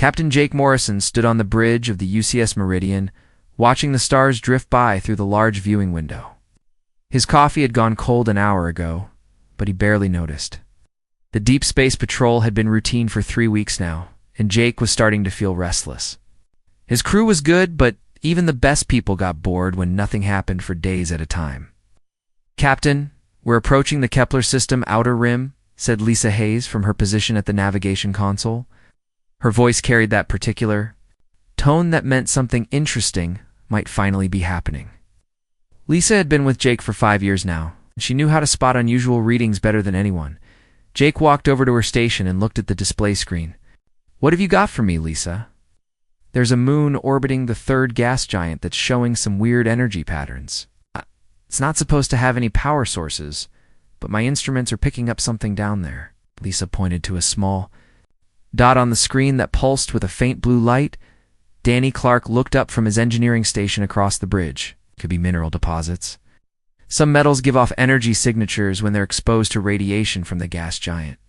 Captain Jake Morrison stood on the bridge of the UCS Meridian, watching the stars drift by through the large viewing window. His coffee had gone cold an hour ago, but he barely noticed. The Deep Space Patrol had been routine for 3 weeks now, and Jake was starting to feel restless. His crew was good, but even the best people got bored when nothing happened for days at a time. "Captain, we're approaching the Kepler system outer rim," said Lisa Hayes from her position at the navigation console. Her voice carried that particular tone that meant something interesting might finally be happening. Lisa had been with Jake for 5 years now, and she knew how to spot unusual readings better than anyone. Jake walked over to her station and looked at the display screen. "What have you got for me, Lisa?" "There's a moon orbiting the third gas giant that's showing some weird energy patterns. It's not supposed to have any power sources, but my instruments are picking up something down there." Lisa pointed to a small dot on the screen that pulsed with a faint blue light. Danny Clark looked up from his engineering station across the bridge. Could be mineral deposits. Some metals give off energy signatures when they're exposed to radiation from the gas giant.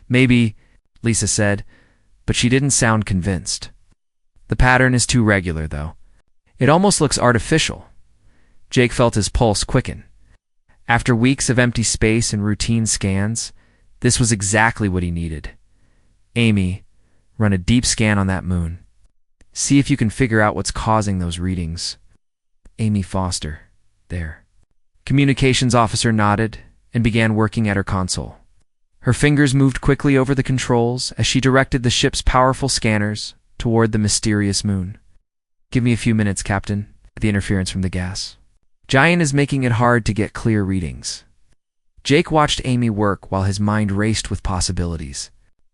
"Maybe," Lisa said, but she didn't sound convinced. "The pattern is too regular, though. It almost looks artificial." Jake felt his pulse quicken. After weeks of empty space and routine scans, this was exactly what he needed. "Amy, run a deep scan on that moon. See if you can figure out what's causing those readings." Amy Foster. There. Communications officer nodded and began working at her console. Her fingers moved quickly over the controls as she directed the ship's powerful scanners toward the mysterious moon. "Give me a few minutes, Captain." The interference from the gas giant is making it hard to get clear readings. Jake watched Amy work while his mind raced with possibilities.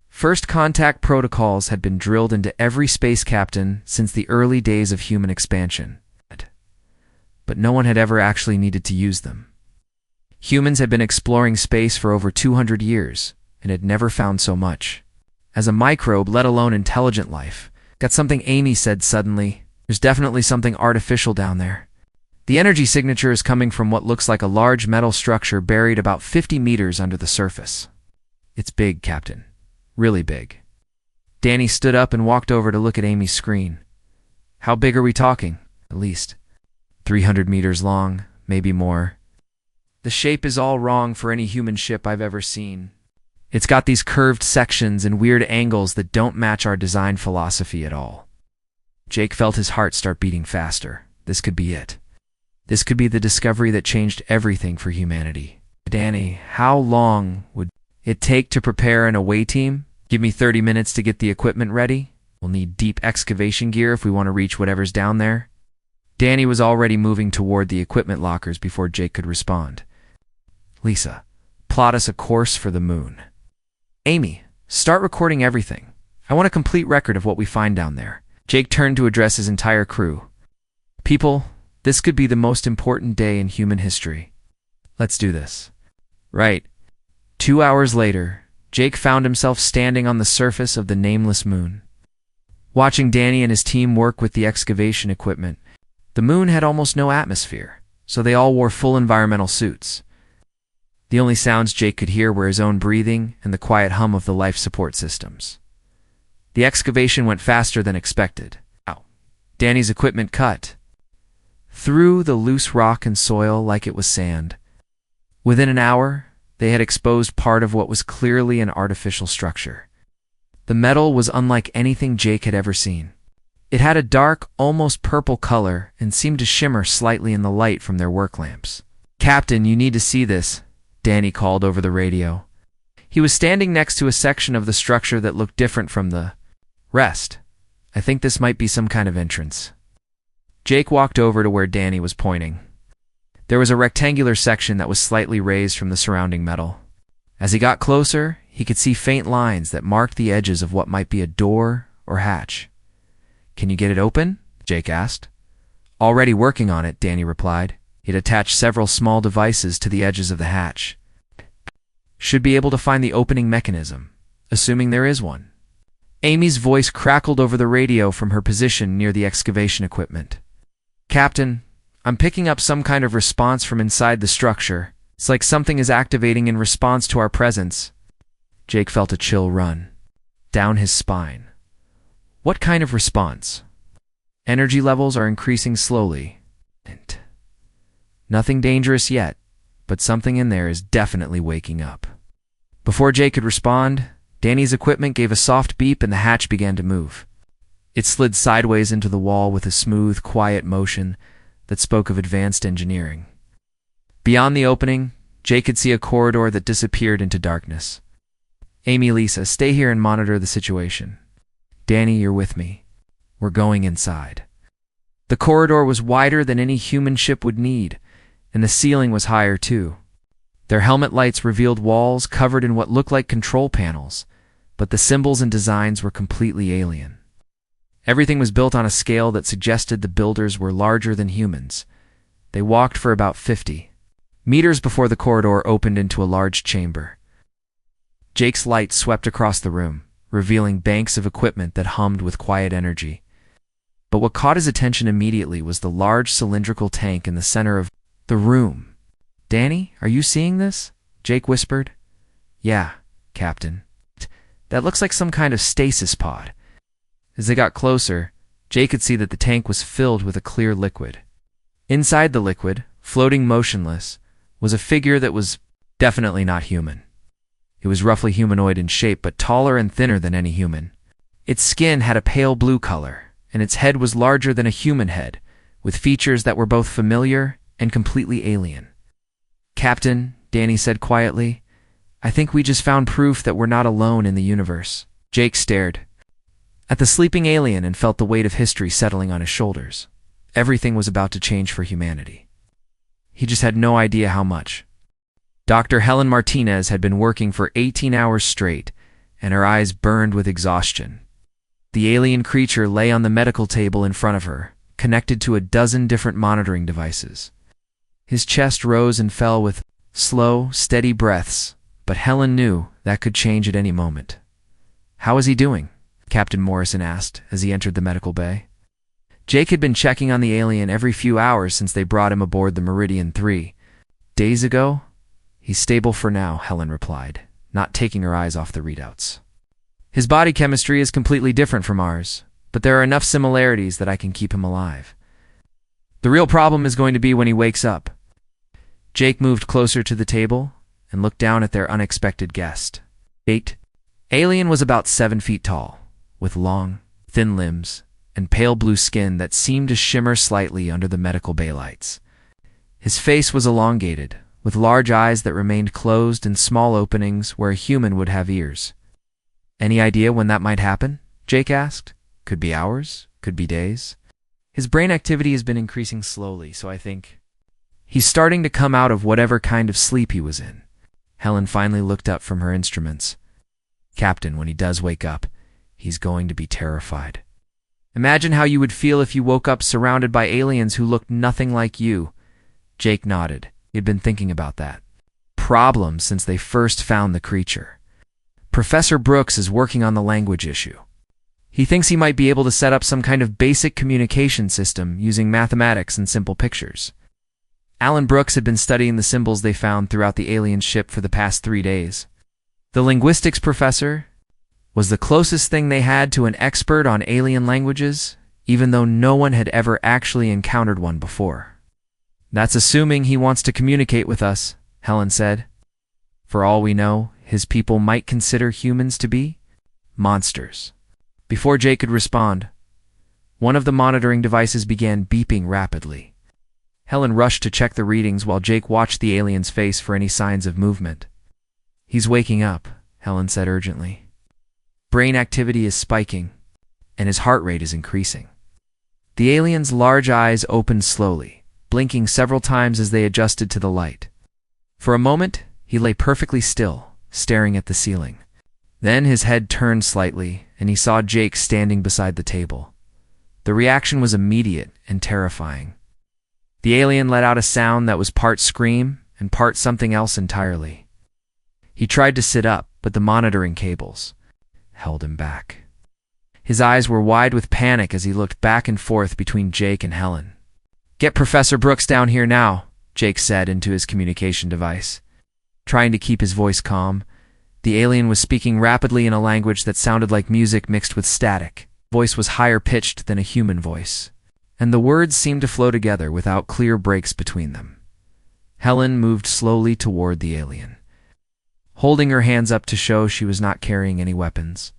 First contact protocols had been drilled into every space captain since the early days of human expansion, but no one had ever actually needed to use them. Humans had been exploring space for over 200 years and had never found so much. As a microbe, let alone intelligent life. "Got something," Amy said suddenly. "There's definitely something artificial down there. The energy signature is coming from what looks like a large metal structure buried about 50 meters under the surface." "It's big, Captain. Really big." Danny stood up and walked over to look at Amy's screen. "How big are we talking?" "At least 300 meters long, maybe more. The shape is all wrong for any human ship I've ever seen. It's got these curved sections and weird angles that don't match our design philosophy at all." Jake felt his heart start beating faster. This could be it. This could be the discovery that changed everything for humanity. "Danny, how long would it take to prepare an away team?" "Give me 30 minutes to get the equipment ready. We'll need deep excavation gear if we want to reach whatever's down there." Danny was already moving toward the equipment lockers before Jake could respond. "Lisa, plot us a course for the moon." "Amy, start recording everything. I want a complete record of what we find down there." Jake turned to address his entire crew. "People, this could be the most important day in human history. Let's do this." Right. 2 hours later, Jake found himself standing on the surface of the nameless moon. Watching Danny and his team work with the excavation equipment, the moon had almost no atmosphere, so they all wore full environmental suits. The only sounds Jake could hear were his own breathing and the quiet hum of the life support systems. The excavation went faster than expected. Danny's equipment cut through the loose rock and soil like it was sand. Within an hour, they had exposed part of what was clearly an artificial structure. The metal was unlike anything Jake had ever seen. It had a dark, almost purple color and seemed to shimmer slightly in the light from their work lamps. "Captain, you need to see this," Danny called over the radio. He was standing next to a section of the structure that looked different from the rest. "I think this might be some kind of entrance." Jake walked over to where Danny was pointing. There was a rectangular section that was slightly raised from the surrounding metal. As he got closer, he could see faint lines that marked the edges of what might be a door or hatch. "Can you get it open?" Jake asked. "Already working on it," Danny replied. He'd attached several small devices to the edges of the hatch. "Should be able to find the opening mechanism, assuming there is one." Amy's voice crackled over the radio from her position near the excavation equipment. "Captain, I'm picking up some kind of response from inside the structure. It's like something is activating in response to our presence." Jake felt a chill run down his spine. What kind of response? Energy levels are increasing slowly. Nothing dangerous yet, but something in there is definitely waking up. Before Jake could respond, Danny's equipment gave a soft beep and the hatch began to move. It slid sideways into the wall with a smooth, quiet motion that spoke of advanced engineering. Beyond the opening, Jake could see a corridor that disappeared into darkness. Amy, Lisa, stay here and monitor the situation. Danny, you're with me. We're going inside. The corridor was wider than any human ship would need, and the ceiling was higher too. Their helmet lights revealed walls covered in what looked like control panels, but the symbols and designs were completely alien. Everything was built on a scale that suggested the builders were larger than humans. They walked for about 50 meters before the corridor opened into a large chamber. Jake's light swept across the room, revealing banks of equipment that hummed with quiet energy. But what caught his attention immediately was the large cylindrical tank in the center of the room. Danny, are you seeing this? Jake whispered. Yeah, Captain. That looks like some kind of stasis pod. As they got closer, Jake could see that the tank was filled with a clear liquid. Inside the liquid, floating motionless, was a figure that was definitely not human. It was roughly humanoid in shape, but taller and thinner than any human. Its skin had a pale blue color, and its head was larger than a human head, with features that were both familiar and completely alien. Captain, Danny said quietly, I think we just found proof that we're not alone in the universe. Jake stared at the sleeping alien and felt the weight of history settling on his shoulders. Everything was about to change for humanity. He just had no idea how much. Dr. Helen Martinez had been working for 18 hours straight, and her eyes burned with exhaustion. The alien creature lay on the medical table in front of her, connected to a dozen different monitoring devices. His chest rose and fell with slow, steady breaths, but Helen knew that could change at any moment. How is he doing? Captain Morrison asked as he entered the medical bay. Jake had been checking on the alien every few hours since they brought him aboard the Meridian 3. Days ago? He's stable for now, Helen replied, not taking her eyes off the readouts. His body chemistry is completely different from ours, but there are enough similarities that I can keep him alive. The real problem is going to be when he wakes up. Jake moved closer to the table and looked down at their unexpected guest. Alien was about 7 feet tall, with long, thin limbs and pale blue skin that seemed to shimmer slightly under the medical bay lights. His face was elongated, with large eyes that remained closed and small openings where a human would have ears. Any idea when that might happen? Jake asked. Could be hours, could be days. His brain activity has been increasing slowly, so I think he's starting to come out of whatever kind of sleep he was in. Helen finally looked up from her instruments. Captain, when he does wake up, he's going to be terrified. Imagine how you would feel if you woke up surrounded by aliens who looked nothing like you. Jake nodded. He had been thinking about that problem since they first found the creature. Professor Brooks is working on the language issue. He thinks he might be able to set up some kind of basic communication system using mathematics and simple pictures. Alan Brooks had been studying the symbols they found throughout the alien ship for the past 3 days. The linguistics professor was the closest thing they had to an expert on alien languages, even though no one had ever actually encountered one before. That's assuming he wants to communicate with us, Helen said. For all we know, his people might consider humans to be monsters. Before Jake could respond, one of the monitoring devices began beeping rapidly. Helen rushed to check the readings while Jake watched the alien's face for any signs of movement. He's waking up, Helen said urgently. Brain activity is spiking, and his heart rate is increasing. The alien's large eyes opened slowly, blinking several times as they adjusted to the light. For a moment, he lay perfectly still, staring at the ceiling. Then his head turned slightly, and he saw Jake standing beside the table. The reaction was immediate and terrifying. The alien let out a sound that was part scream and part something else entirely. He tried to sit up, but the monitoring cables held him back. His eyes were wide with panic as he looked back and forth between Jake and Helen. Get Professor Brooks down here now, Jake said into his communication device. Trying to keep his voice calm, the alien was speaking rapidly in a language that sounded like music mixed with static. voice was higher pitched than a human voice, and the words seemed to flow together without clear breaks between them. Helen moved slowly toward the alien, holding her hands up to show she was not carrying any weapons.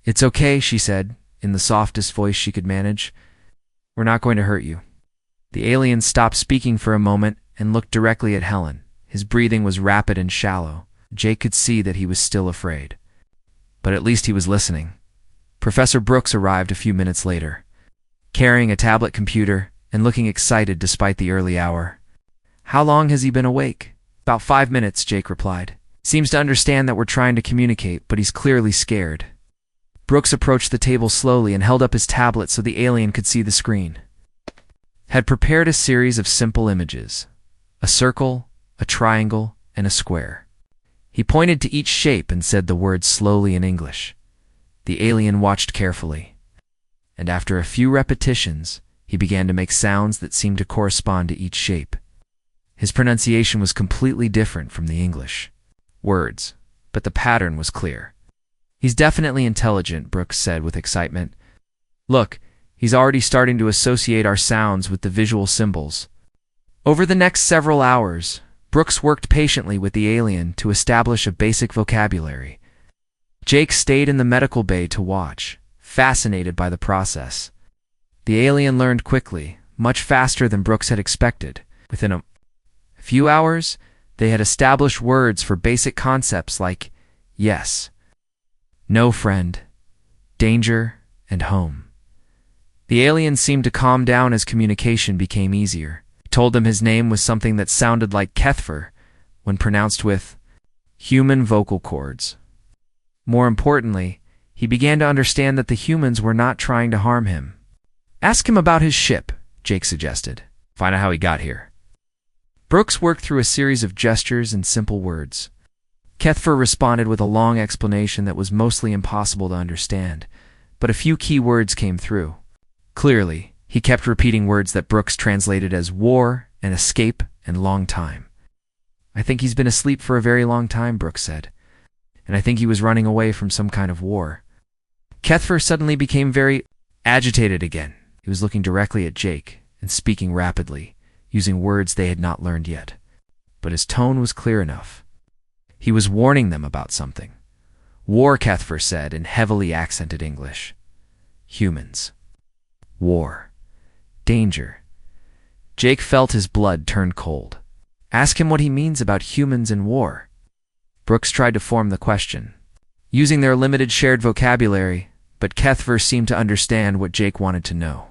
"It's okay," she said, in the softest voice she could manage. "We're not going to hurt you." The alien stopped speaking for a moment and looked directly at Helen. His breathing was rapid and shallow. Jake could see that he was still afraid. But at least he was listening. Professor Brooks arrived a few minutes later, carrying a tablet computer and looking excited despite the early hour. "How long has he been awake?" "About 5 minutes," Jake replied. "Seems to understand that we're trying to communicate, but he's clearly scared." Brooks approached the table slowly and held up his tablet so the alien could see the screen. Had prepared a series of simple images: a circle, a triangle, and a square. He pointed to each shape and said the words slowly in English. The alien watched carefully, and after a few repetitions, he began to make sounds that seemed to correspond to each shape. His pronunciation was completely different from the English words, but the pattern was clear. "He's definitely intelligent," Brooks said with excitement. "Look, he's already starting to associate our sounds with the visual symbols." Over the next several hours, Brooks worked patiently with the alien to establish a basic vocabulary. Jake stayed in the medical bay to watch, fascinated by the process. The alien learned quickly, much faster than Brooks had expected. Within a few hours, they had established words for basic concepts like yes, no friend, danger, and home. The alien seemed to calm down as communication became easier. He told them his name was something that sounded like Kethfer when pronounced with human vocal cords. More importantly, he began to understand that the humans were not trying to harm him. "Ask him about his ship," Jake suggested. "Find out how he got here." Brooks worked through a series of gestures and simple words. Kethfer responded with a long explanation that was mostly impossible to understand, but a few key words came through. Clearly, he kept repeating words that Brooks translated as war and escape and long time. "I think he's been asleep for a very long time," Brooks said, "and I think he was running away from some kind of war." Kethfer suddenly became very agitated again. He was looking directly at Jake and speaking rapidly, using words they had not learned yet. But his tone was clear enough. He was warning them about something. "War," Kethfer said in heavily accented English. "Humans. War. Danger." Jake felt his blood turn cold. "Ask him what he means about humans and war." Brooks tried to form the question, using their limited shared vocabulary, but Kethfer seemed to understand what Jake wanted to know.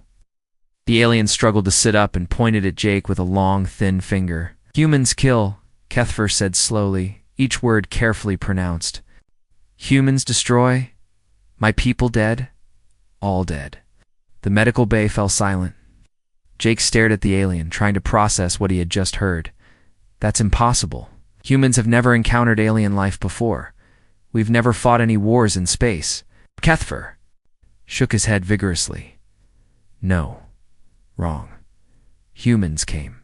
The alien struggled to sit up and pointed at Jake with a long, thin finger. "Humans kill," Kethfer said slowly, each word carefully pronounced. "Humans destroy. My people dead. All dead." The medical bay fell silent. Jake stared at the alien, trying to process what he had just heard. "That's impossible. Humans have never encountered alien life before. We've never fought any wars in space." Kethfer shook his head vigorously. "No. Wrong. Humans came.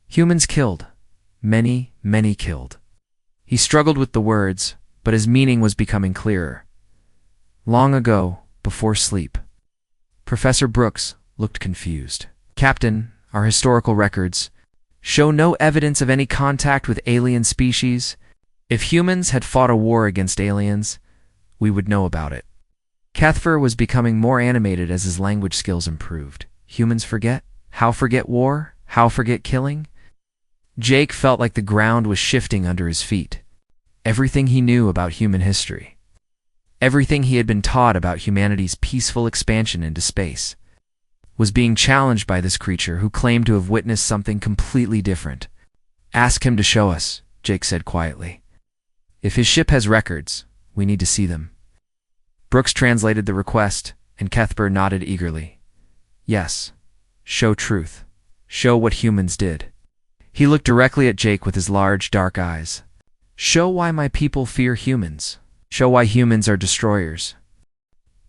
Humans killed. Many, many killed." He struggled with the words, but his meaning was becoming clearer. "Long ago, before sleep." Professor Brooks looked confused. "Captain, our historical records show no evidence of any contact with alien species. If humans had fought a war against aliens, we would know about it." Kethfer was becoming more animated as his language skills improved. "Humans forget? How forget war? How forget killing?" Jake felt like the ground was shifting under his feet. Everything he knew about human history, everything he had been taught about humanity's peaceful expansion into space, was being challenged by this creature who claimed to have witnessed something completely different. "Ask him to show us," Jake said quietly. "If his ship has records, we need to see them." Brooks translated the request, and Kethfer nodded eagerly. "Yes. Show truth. Show what humans did." He looked directly at Jake with his large, dark eyes. "Show why my people fear humans. Show why humans are destroyers."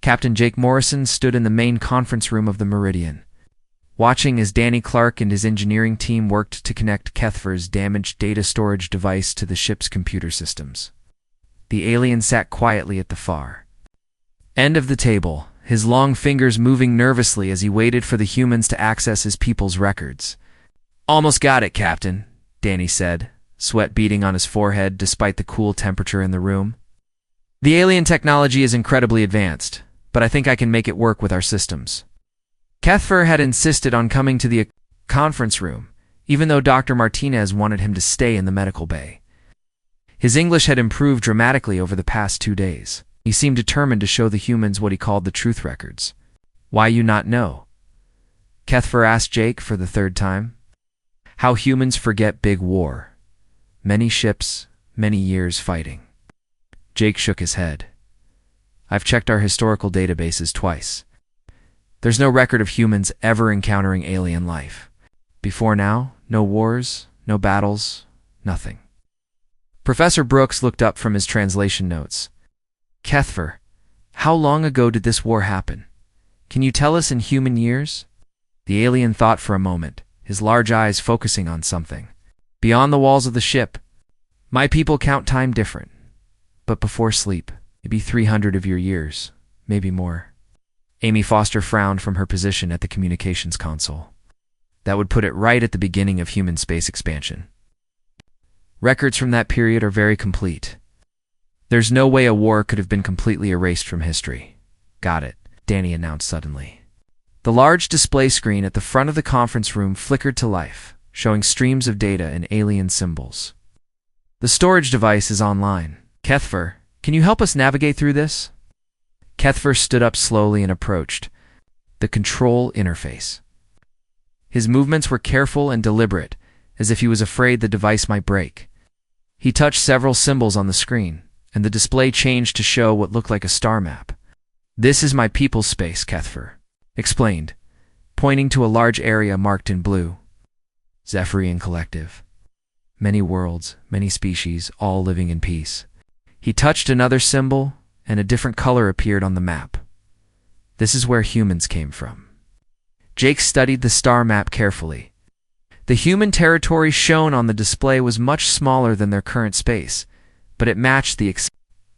Captain Jake Morrison stood in the main conference room of the Meridian, watching as Danny Clark and his engineering team worked to connect Kethfer's damaged data storage device to the ship's computer systems. The alien sat quietly at the far end of the table, his long fingers moving nervously as he waited for the humans to access his people's records. "Almost got it, Captain," Danny said, sweat beading on his forehead despite the cool temperature in the room. "The alien technology is incredibly advanced, but I think I can make it work with our systems." Cuthbert had insisted on coming to the conference room, even though Dr. Martinez wanted him to stay in the medical bay. His English had improved dramatically over the past 2 days. He seemed determined to show the humans what he called the truth records. "Why you not know?" Cuthbert asked Jake for the 3rd time. "How humans forget big war. Many ships, many years fighting." Jake shook his head. "I've checked our historical databases twice. There's no record of humans ever encountering alien life. Before now, no wars, no battles, nothing." Professor Brooks looked up from his translation notes. "Cuthbert, how long ago did this war happen? Can you tell us in human years?" The alien thought for a moment, his large eyes focusing on something. "Beyond the walls of the ship. My people count time different. But before sleep, maybe 300 of your years, maybe more." Amy Foster frowned from her position at the communications console. "That would put it right at the beginning of human space expansion. Records from that period are very complete. There's no way a war could have been completely erased from history." "Got it," Danny announced suddenly. The large display screen at the front of the conference room flickered to life, showing streams of data and alien symbols. "The storage device is online. Cuthbert, can you help us navigate through this?" Cuthbert stood up slowly and approached the control interface. His movements were careful and deliberate, as if he was afraid the device might break. He touched several symbols on the screen, and the display changed to show what looked like a star map. "This is my people's space," Cuthbert explained, pointing to a large area marked in blue. "Zephyrian Collective. Many worlds, many species, all living in peace." He touched another symbol, and a different color appeared on the map. "This is where humans came from." Jake studied the star map carefully. The human territory shown on the display was much smaller than their current space, but it matched the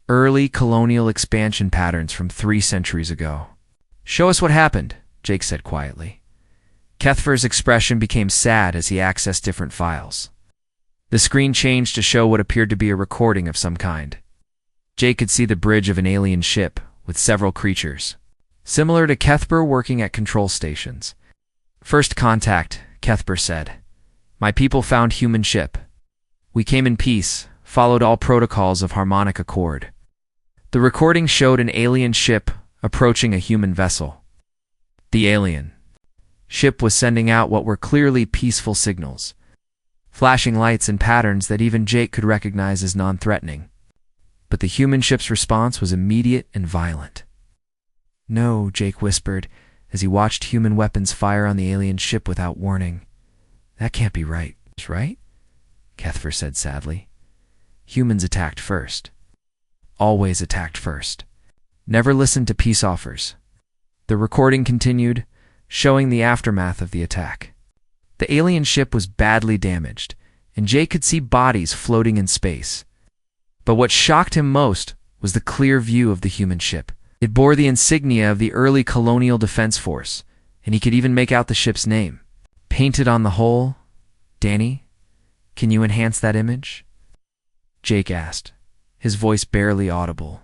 early colonial expansion patterns from 3 centuries ago. "Show us what happened," Jake said quietly. Cuthbert's expression became sad as he accessed different files. The screen changed to show what appeared to be a recording of some kind. Jake could see the bridge of an alien ship with several creatures, similar to Cuthbert working at control stations. "First contact," Cuthbert said. "My people found human ship. We came in peace, followed all protocols of harmonic accord." The recording showed an alien ship approaching a human vessel. The alien ship was sending out what were clearly peaceful signals, flashing lights and patterns that even Jake could recognize as non-threatening. But the human ship's response was immediate and violent. "No," Jake whispered as he watched human weapons fire on the alien ship without warning. "That can't be right, right?" Cuthbert said sadly. "Humans attacked first. Always attacked first. Never listened to peace offers." The recording continued, showing the aftermath of the attack. The alien ship was badly damaged, and Jake could see bodies floating in space. But what shocked him most was the clear view of the human ship. It bore the insignia of the early colonial defense force, and he could even make out the ship's name, painted on the hull. "Danny, can you enhance that image?" Jake asked, his voice barely audible.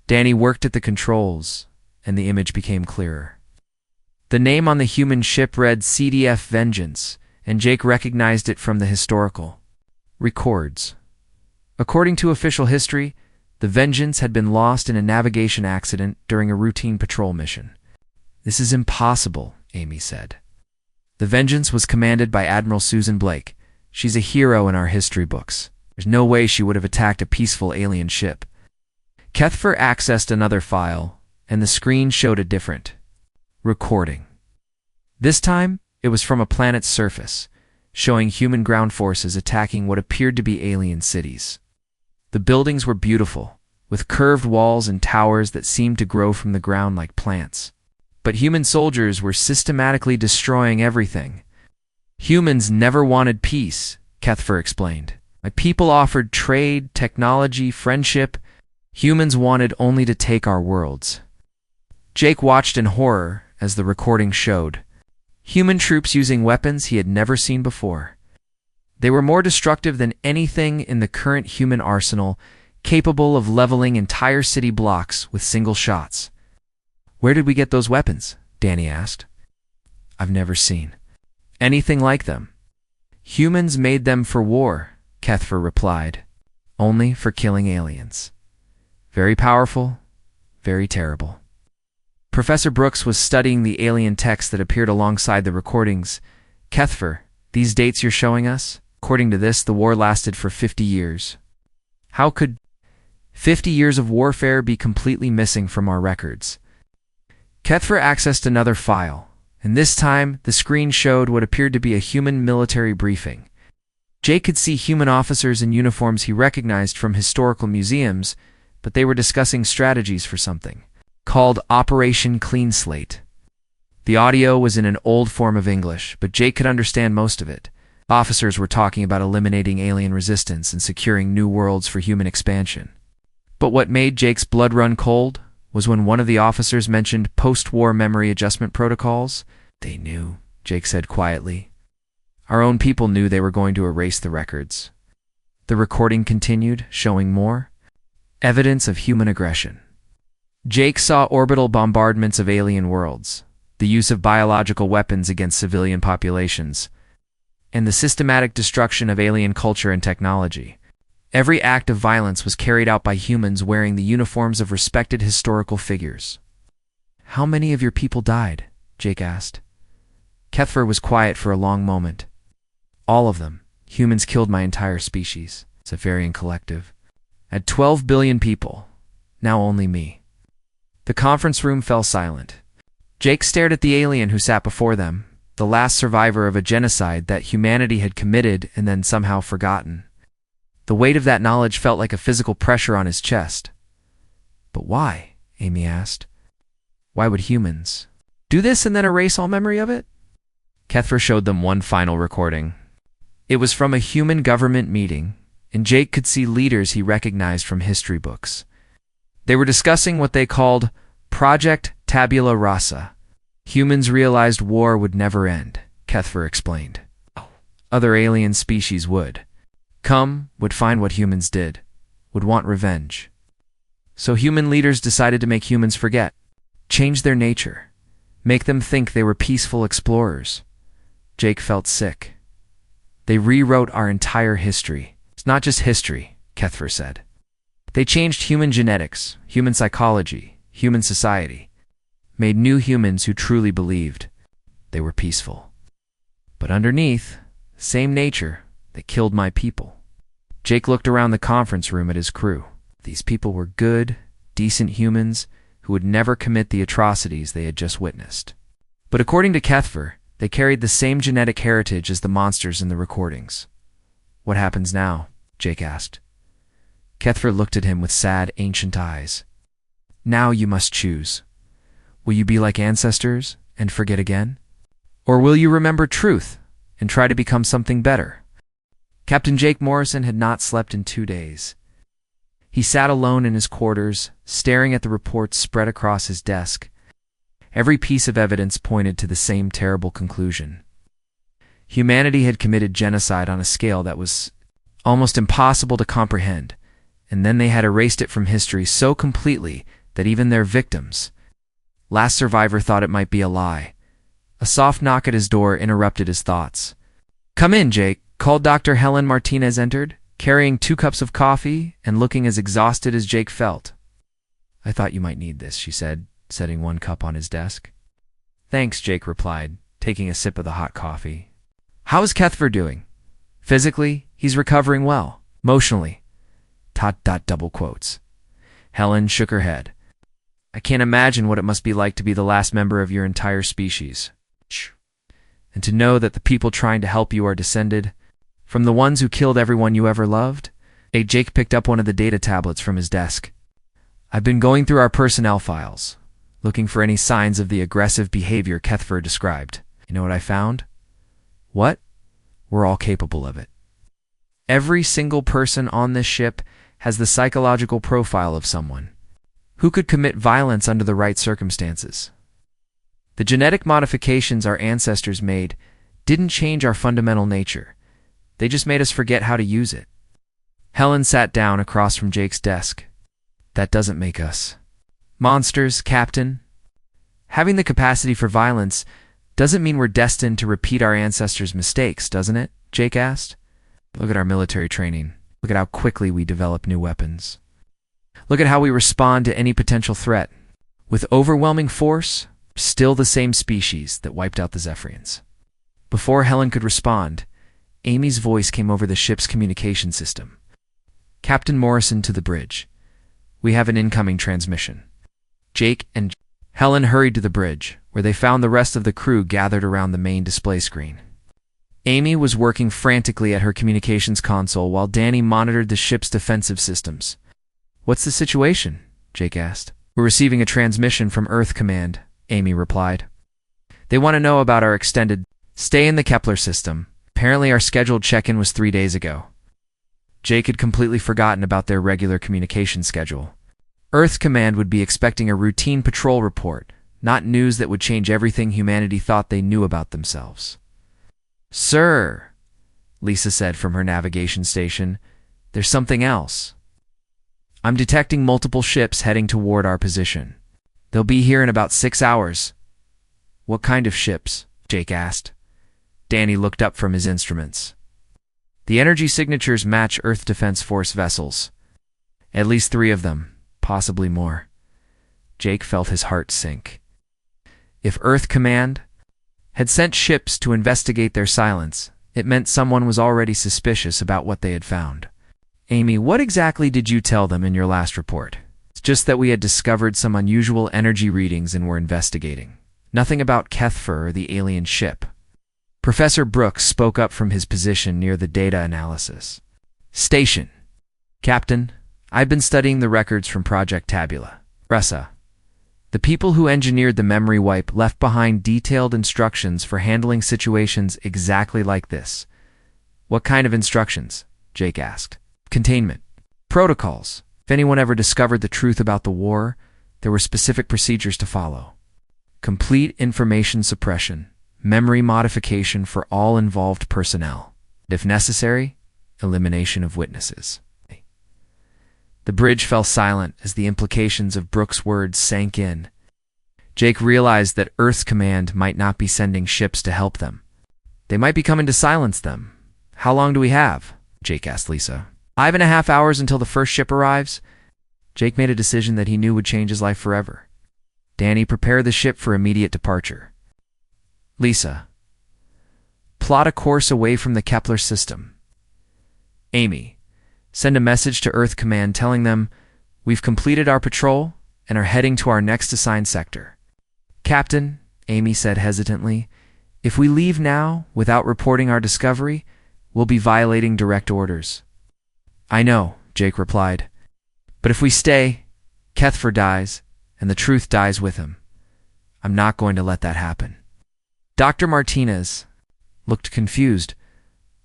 Danny worked at the controls, and the image became clearer. The name on the human ship read CDF Vengeance, and Jake recognized it from the historical records. According to official history, the Vengeance had been lost in a navigation accident during a routine patrol mission. "This is impossible," Amy said. "The Vengeance was commanded by Admiral Susan Blake. She's a hero in our history books. There's no way she would have attacked a peaceful alien ship." Cuthbert accessed another file, and the screen showed a different recording. This time, it was from a planet's surface, showing human ground forces attacking what appeared to be alien cities. The buildings were beautiful, with curved walls and towers that seemed to grow from the ground like plants. But human soldiers were systematically destroying everything. "Humans never wanted peace," Cuthbert explained. "My people offered trade, technology, friendship. Humans wanted only to take our worlds." Jake watched in horror as the recording showed. Human troops using weapons he had never seen before. They were more destructive than anything in the current human arsenal, capable of leveling entire city blocks with single shots. "Where did we get those weapons?" Danny asked. "I've never seen anything like them." "Humans made them for war," Kethfer replied. "Only for killing aliens. Very powerful, very terrible." Professor Brooks was studying the alien text that appeared alongside the recordings. "Kethfer, these dates you're showing us? According to this, the war lasted for 50 years. How could 50 years of warfare be completely missing from our records?" Kethfer accessed another file, and this time the screen showed what appeared to be a human military briefing. Jake could see human officers in uniforms he recognized from historical museums, but they were discussing strategies for something called Operation Clean Slate. The audio was in an old form of English, but Jake could understand most of it. Officers were talking about eliminating alien resistance and securing new worlds for human expansion. But what made Jake's blood run cold was when one of the officers mentioned post-war memory adjustment protocols. "They knew," Jake said quietly. "Our own people knew they were going to erase the records." The recording continued, showing more evidence of human aggression. Jake saw orbital bombardments of alien worlds, the use of biological weapons against civilian populations, and the systematic destruction of alien culture and technology. Every act of violence was carried out by humans wearing the uniforms of respected historical figures. "How many of your people died?" Jake asked. Kethfer was quiet for a long moment. "All of them. Humans killed my entire species. It's a Varian collective. At 12 billion people. Now only me." The conference room fell silent. Jake stared at the alien who sat before them, the last survivor of a genocide that humanity had committed and then somehow forgotten. The weight of that knowledge felt like a physical pressure on his chest. "But why?" Amy asked. "Why would humans do this and then erase all memory of it?" Kethfer showed them one final recording. It was from a human government meeting, and Jake could see leaders he recognized from history books. They were discussing what they called Project Tabula Rasa. Humans realized war would never end, Kethfer explained. Other alien species would find what humans did, would want revenge. So human leaders decided to make humans forget, change their nature, make them think they were peaceful explorers. Jake felt sick. "They rewrote our entire history." "It's not just history," Kethfer said. "They changed human genetics, human psychology, human society, made new humans who truly believed they were peaceful. But underneath, same nature that killed my people." Jake looked around the conference room at his crew. These people were good, decent humans who would never commit the atrocities they had just witnessed. But according to Kethfer, they carried the same genetic heritage as the monsters in the recordings. "What happens now?" Jake asked. Kethfer looked at him with sad, ancient eyes. "Now you must choose. Will you be like ancestors and forget again? Or will you remember truth and try to become something better?" Captain Jake Morrison had not slept in 2 days. He sat alone in his quarters, staring at the reports spread across his desk. Every piece of evidence pointed to the same terrible conclusion. Humanity had committed genocide on a scale that was almost impossible to comprehend, and then they had erased it from history so completely that even their victims, last survivor, thought it might be a lie. A soft knock at his door interrupted his thoughts. "Come in, Jake," called Dr. Helen Martinez entered, carrying 2 cups of coffee and looking as exhausted as Jake felt. "I thought you might need this," she said, setting 1 cup on his desk. "Thanks," Jake replied, taking a sip of the hot coffee. "How is Kethfer doing?" "Physically, he's recovering well. Emotionally, ... double quotes. Helen shook her head. "I can't imagine what it must be like to be the last member of your entire species. And to know that the people trying to help you are descended from the ones who killed everyone you ever loved." Jake picked up one of the data tablets from his desk. "I've been going through our personnel files, looking for any signs of the aggressive behavior Kethfer described. You know what I found?" "What?" "We're all capable of it. Every single person on this ship has the psychological profile of someone who could commit violence under the right circumstances. The genetic modifications our ancestors made didn't change our fundamental nature. They just made us forget how to use it. Helen sat down across from Jake's desk. That doesn't make us monsters, Captain. Having the capacity for violence doesn't mean we're destined to repeat our ancestors' mistakes, doesn't it? Jake asked. Look at our military training. Look at how quickly we develop new weapons. Look at how we respond to any potential threat. With overwhelming force, still the same species that wiped out the Zephyrians. Before Helen could respond, Amy's voice came over the ship's communication system. Captain Morrison to the bridge. We have an incoming transmission. Jake and Helen hurried to the bridge, where they found the rest of the crew gathered around the main display screen. Amy was working frantically at her communications console while Danny monitored the ship's defensive systems. What's the situation? Jake asked. We're receiving a transmission from Earth Command, Amy replied. They want to know about our extended stay in the Kepler system. Apparently our scheduled check-in was 3 days ago. Jake had completely forgotten about their regular communication schedule. Earth Command would be expecting a routine patrol report, not news that would change everything humanity thought they knew about themselves. Sir, Lisa said from her navigation station, there's something else. I'm detecting multiple ships heading toward our position. They'll be here in about 6 hours. What kind of ships? Jake asked. Danny looked up from his instruments. The energy signatures match Earth Defense Force vessels. At least 3 of them, possibly more. Jake felt his heart sink. If Earth Command had sent ships to investigate their silence, it meant someone was already suspicious about what they had found. Amy, what exactly did you tell them in your last report? It's just that we had discovered some unusual energy readings and were investigating. Nothing about Kethfer or the alien ship. Professor Brooks spoke up from his position near the data analysis. Station. Captain, I've been studying the records from Project Tabula Rasa. The people who engineered the memory wipe left behind detailed instructions for handling situations exactly like this. What kind of instructions? Jake asked. Containment. Protocols. If anyone ever discovered the truth about the war, there were specific procedures to follow. Complete information suppression. Memory modification for all involved personnel. If necessary, elimination of witnesses. The bridge fell silent as the implications of Brooks' words sank in. Jake realized that Earth Command might not be sending ships to help them. They might be coming to silence them. How long do we have? Jake asked Lisa. 5.5 hours until the first ship arrives. Jake made a decision that he knew would change his life forever. Danny, prepare the ship for immediate departure. Lisa, plot a course away from the Kepler system. Amy, send a message to Earth Command telling them we've completed our patrol and are heading to our next assigned sector. Captain, Amy said hesitantly, if we leave now without reporting our discovery, we'll be violating direct orders. I know, Jake replied, but if we stay, Kethfer dies and the truth dies with him. I'm not going to let that happen. Dr. Martinez looked confused.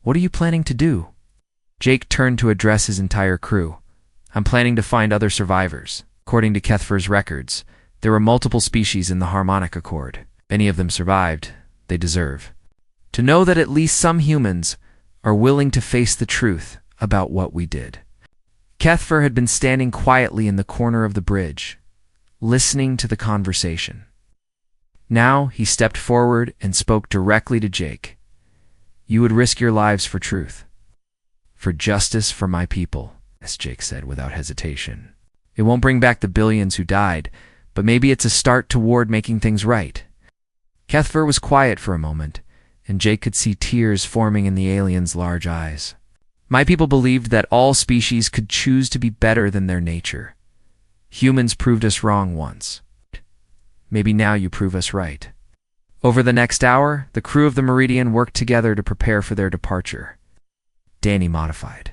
What are you planning to do? Jake turned to address his entire crew. I'm planning to find other survivors. According to Kethfer's records, there were multiple species in the Harmonic Accord. If any of them survived, they deserve to know that at least some humans are willing to face the truth about what we did. Kethfer had been standing quietly in the corner of the bridge, listening to the conversation. Now he stepped forward and spoke directly to Jake. You would risk your lives for truth. For justice for my people, as Jake said without hesitation. It won't bring back the billions who died, but maybe it's a start toward making things right. Kethfer was quiet for a moment, and Jake could see tears forming in the alien's large eyes. My people believed that all species could choose to be better than their nature. Humans proved us wrong once. Maybe now you prove us right. Over the next hour, the crew of the Meridian worked together to prepare for their departure. Danny modified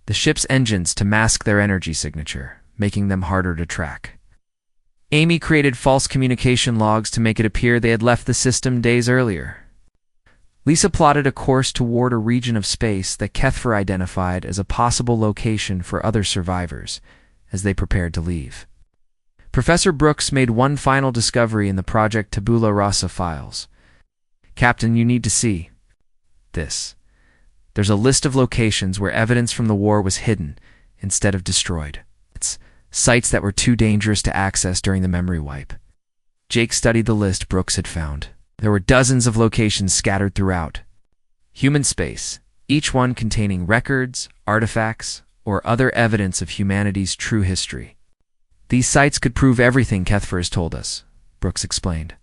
the ship's engines to mask their energy signature, making them harder to track. Amy created false communication logs to make it appear they had left the system days earlier. Lisa plotted a course toward a region of space that Kethfer identified as a possible location for other survivors as they prepared to leave. Professor Brooks made one final discovery in the Project Tabula Rasa files. Captain, you need to see this. There's a list of locations where evidence from the war was hidden instead of destroyed. It's sites that were too dangerous to access during the memory wipe. Jake studied the list Brooks had found. There were dozens of locations scattered throughout human space, each one containing records, artifacts, or other evidence of humanity's true history. These sites could prove everything Kethfer has told us, Brooks explained.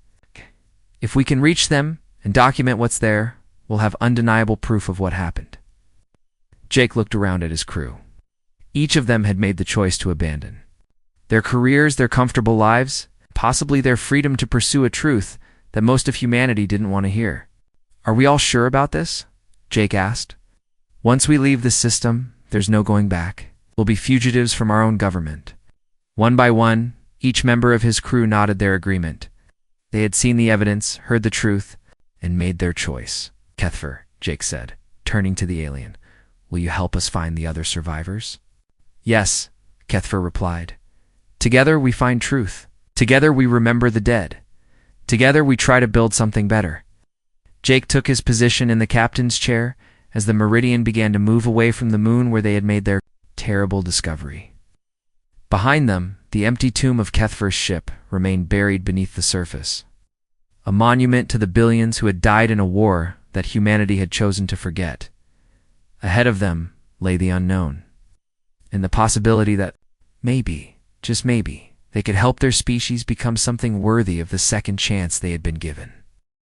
If we can reach them and document what's there, we'll have undeniable proof of what happened. Jake looked around at his crew. Each of them had made the choice to abandon their careers, their comfortable lives, possibly their freedom to pursue a truth that most of humanity didn't want to hear. Are we all sure about this? Jake asked. Once we leave this system, there's no going back. We'll be fugitives from our own government. One by one, each member of his crew nodded their agreement. They had seen the evidence, heard the truth, and made their choice. Kethfer, Jake said, turning to the alien, will you help us find the other survivors? Yes, Kethfer replied. Together we find truth. Together we remember the dead. Together we try to build something better. Jake took his position in the captain's chair as the Meridian began to move away from the moon where they had made their terrible discovery. Behind them, the empty tomb of Kethfer's ship remained buried beneath the surface, a monument to the billions who had died in a war that humanity had chosen to forget. Ahead of them lay the unknown, and the possibility that maybe, just maybe, they could help their species become something worthy of the second chance they had been given.